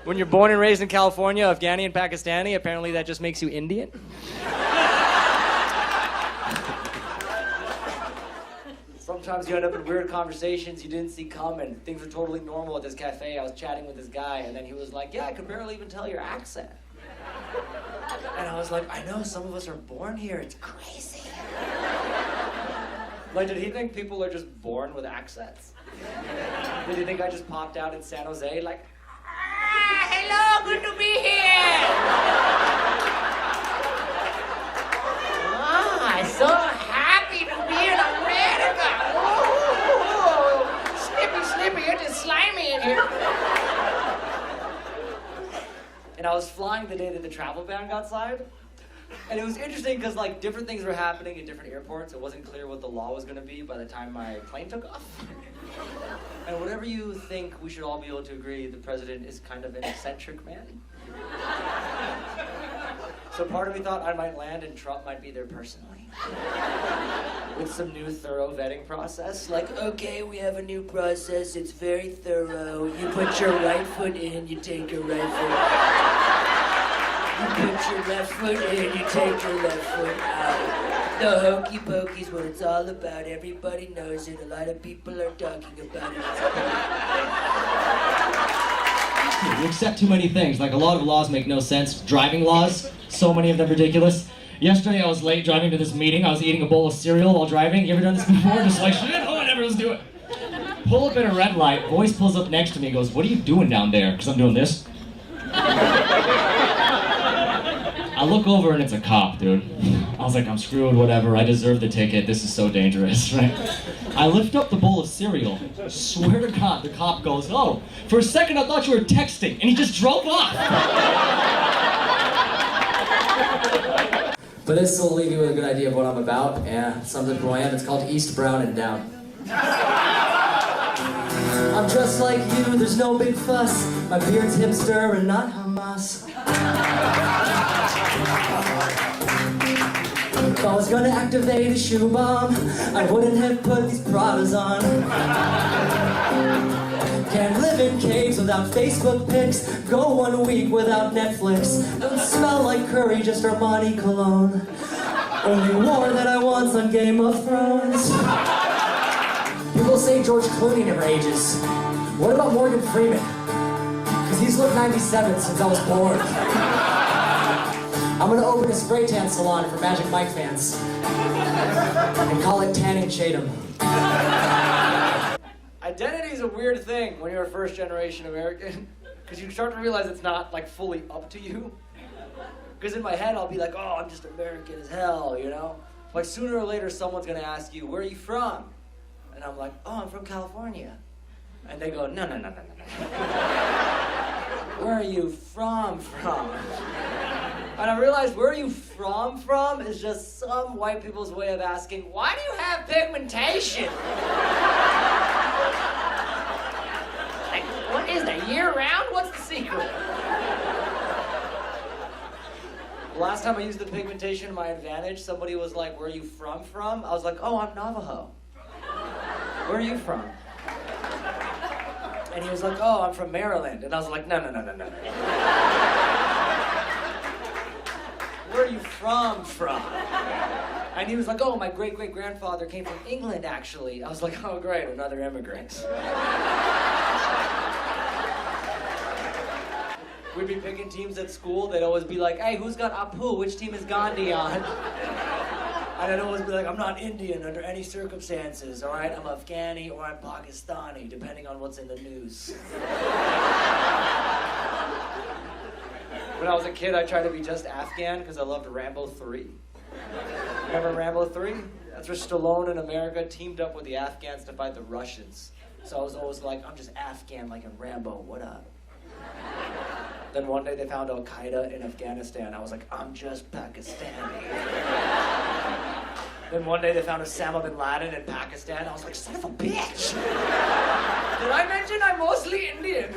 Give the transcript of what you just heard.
When you're born and raised in California, Afghani and Pakistani, apparently that just makes you Indian. Sometimes you end up in weird conversations you didn't see coming. Things were totally normal at this cafe. I was chatting with this guy, and then he was like, yeah, I could barely even tell your accent. And I was like, I know, some of us are born here. It's crazy. Like, did he think people are just born with accents? Did he think I just popped out in San Jose like, hello, good to be here. So happy to be in America. Snippy, you're just slimy in here. And I was flying the day that the travel ban got signed. And it was interesting because like different things were happening at different airports. It wasn't clear what the law was going to be by the time my plane took off. And whatever you think, we should all be able to agree the president is kind of an eccentric man. So part of me thought I might land and Trump might be there personally. With some new thorough vetting process. Like, okay, we have a new process, it's very thorough. You put your right foot in, you take your right foot out. You put your left foot in, you take your left foot out. The hokey pokey's what it's all about. Everybody knows it, a lot of people are talking about it. You accept too many things. Like, a lot of laws make no sense. Driving laws, so many of them ridiculous. Yesterday I was late driving to this meeting. I was eating a bowl of cereal while driving. You ever done this before? Just like, shit, oh, I never was do it. Pull up at a red light, voice pulls up next to me, goes, what are you doing down there? Because I'm doing this. I look over and it's a cop, dude. I was like, I'm screwed, whatever, I deserve the ticket, this is so dangerous, right? I lift up the bowl of cereal. Swear to God, the cop goes, oh, for a second I thought you were texting, and he just drove off. But this will leave you with a good idea of what I'm about, and something who I am. It's called East, Brown, and Down. I'm just like you, there's no big fuss. My beard's hipster and not Hamas. If I was gonna activate a shoe bomb, I wouldn't have put these Pradas on. Can't live in caves without Facebook pics. Go 1 week without Netflix. Don't smell like curry, just Armani cologne. Only war that I want's on Game of Thrones. People say George Clooney never ages. What about Morgan Freeman? Cause he's looked 97 since I was born. I'm gonna open a spray tan salon for Magic Mike fans. And call it Tanning Chatham. Identity is a weird thing when you're a first-generation American, because you start to realize it's not like fully up to you. Because in my head I'll be like, oh, I'm just American as hell, you know? Like sooner or later someone's gonna ask you, where are you from? And I'm like, oh, I'm from California. And they go, no. Where are you from? And I realized where are you from is just some white people's way of asking, why do you have pigmentation? Like, what is that, year-round? What's the secret? Last time I used the pigmentation to my advantage, somebody was like, where are you from? I was like, oh, I'm Navajo. Where are you from? And he was like, oh, I'm from Maryland. And I was like, no. Where are you from? And he was like, oh, my great-great-grandfather came from England, actually. I was like, oh, great, another immigrant. We'd be picking teams at school. They'd always be like, hey, who's got Apu? Which team is Gandhi on? And I'd always be like, I'm not Indian under any circumstances, all right? I'm Afghani or I'm Pakistani, depending on what's in the news. When I was a kid, I tried to be just Afghan because I loved Rambo 3. Remember Rambo 3? That's where Stallone in America teamed up with the Afghans to fight the Russians. So I was always like, I'm just Afghan like in Rambo, what up? Then one day they found Al-Qaeda in Afghanistan. I was like, I'm just Pakistani. Then one day they found Osama bin Laden in Pakistan. I was like, son of a bitch! Did I mention I'm mostly Indian?